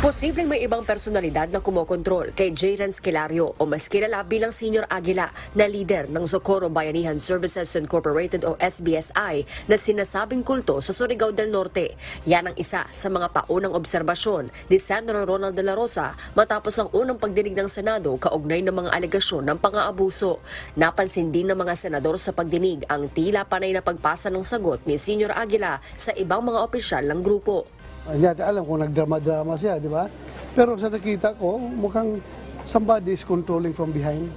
Posibleng may ibang personalidad na kumokontrol kay J. Renz Kilario o mas kilala bilang Senior Aguila na leader ng Socorro Bayanihan Services Incorporated o SBSI na sinasabing kulto sa Surigao del Norte. Yan ang isa sa mga paunang obserbasyon ni Senator Ronald de la Rosa matapos ang unang pagdinig ng Senado kaugnay ng mga alegasyon ng pang-aabuso. Napansin din ng mga senador sa pagdinig ang tila panay na pagpasa ng sagot ni Senior Aguila sa ibang mga opisyal ng grupo. Hindi natin alam kung nagdrama-drama siya, di ba? Pero sa nakita ko, mukhang somebody is controlling from behind.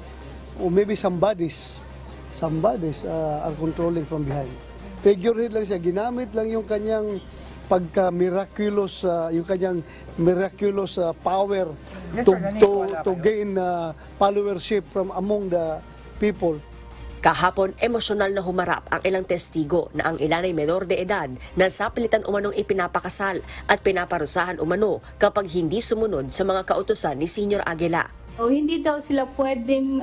Or maybe somebody's are controlling from behind. Figurehead lang siya, ginamit lang yung kanyang pagka-miraculous, yung kanyang miraculous power to gain followership from among the people. Kahapon, emosyonal na humarap ang ilang testigo na ang ilan ay menor de edad na sapilitan umanong ipinapakasal at pinaparusahan umano kapag hindi sumunod sa mga kautusan ni Senior Aguila. Hindi daw sila pwedeng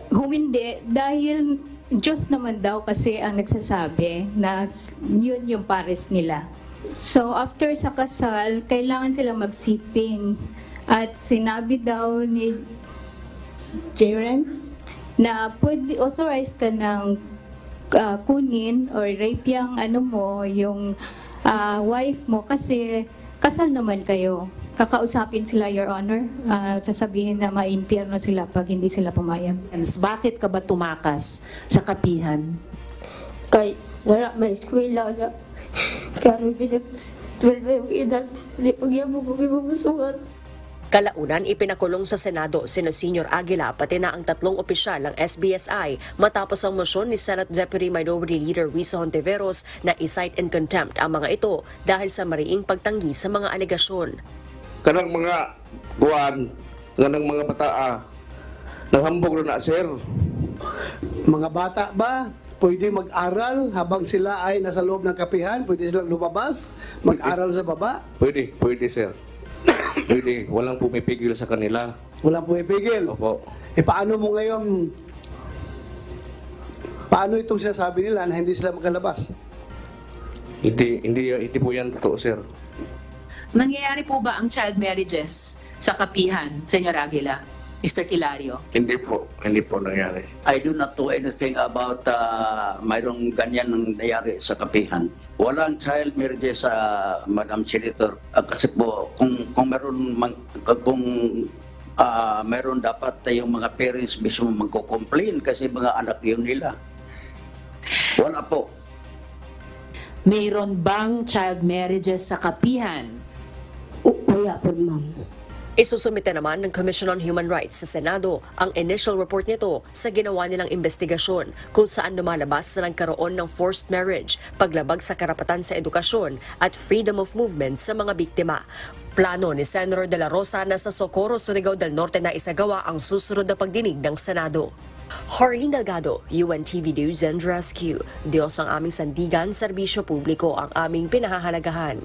humindi dahil Diyos naman daw kasi ang nagsasabi na yun yung pares nila. So after sa kasal, kailangan sila magsiping at sinabi daw ni J. Renz na pwede authorize ka ng kunin or rape yung yung wife mo kasi kasal naman kayo. Kakausapin sila, Your Honor. Sasabihin na maimpyerno sila pag hindi sila pumayag. Bakit ka ba tumakas sa kapihan? Kay wala may eskwela sa karon bisag 12 yung edad, di pagyamo ko gibubusuhan. Kalaunan, ipinakulong sa Senado sina Senior Aguila pati na ang tatlong opisyal ng SBSI matapos ang motion ni Senate Deputy Minority Leader Risa Hontiveros na i-cite in contempt ang mga ito dahil sa mariing pagtanggi sa mga alegasyon. Kanang mga kuwan, kanang mga bataa, naghambog na sir. Mga bata ba, pwede mag-aral habang sila ay nasa loob ng kapihan? Pwede silang lumabas, mag-aral sa baba? Pwede sir. Pwede, walang pumipigil sa kanila. Walang pumipigil? Opo. Paano mo ngayon, paano itong sinasabi nila na hindi sila makalabas? Hindi po yan totoo, sir. Nangyayari po ba ang child marriages sa kapihan, Senyor Aguila? Mr. Kilario? Hindi po nangyari. I do not know anything about mayroong ganyan nangyayari sa kapihan. Walang child marriages sa Madam Senator. Kasi po, kung meron dapat yung mga parents mismo magko-complain kasi mga anak yun nila. Wala po. Mayroon bang child marriages sa kapihan? Wala po, ma'am. Isusumite naman ng Commission on Human Rights sa Senado ang initial report nito sa ginawa nilang investigasyon kung saan lumalabas na nagkaroon ng forced marriage, paglabag sa karapatan sa edukasyon at freedom of movement sa mga biktima. Plano ni Senator de la Rosa na sa Socorro, Surigao del Norte na isagawa ang susunod na pagdinig ng Senado. Harleen Delgado, UNTV News and Rescue. Diyos ang aming sandigan, serbisyo publiko ang aming pinahahalagahan.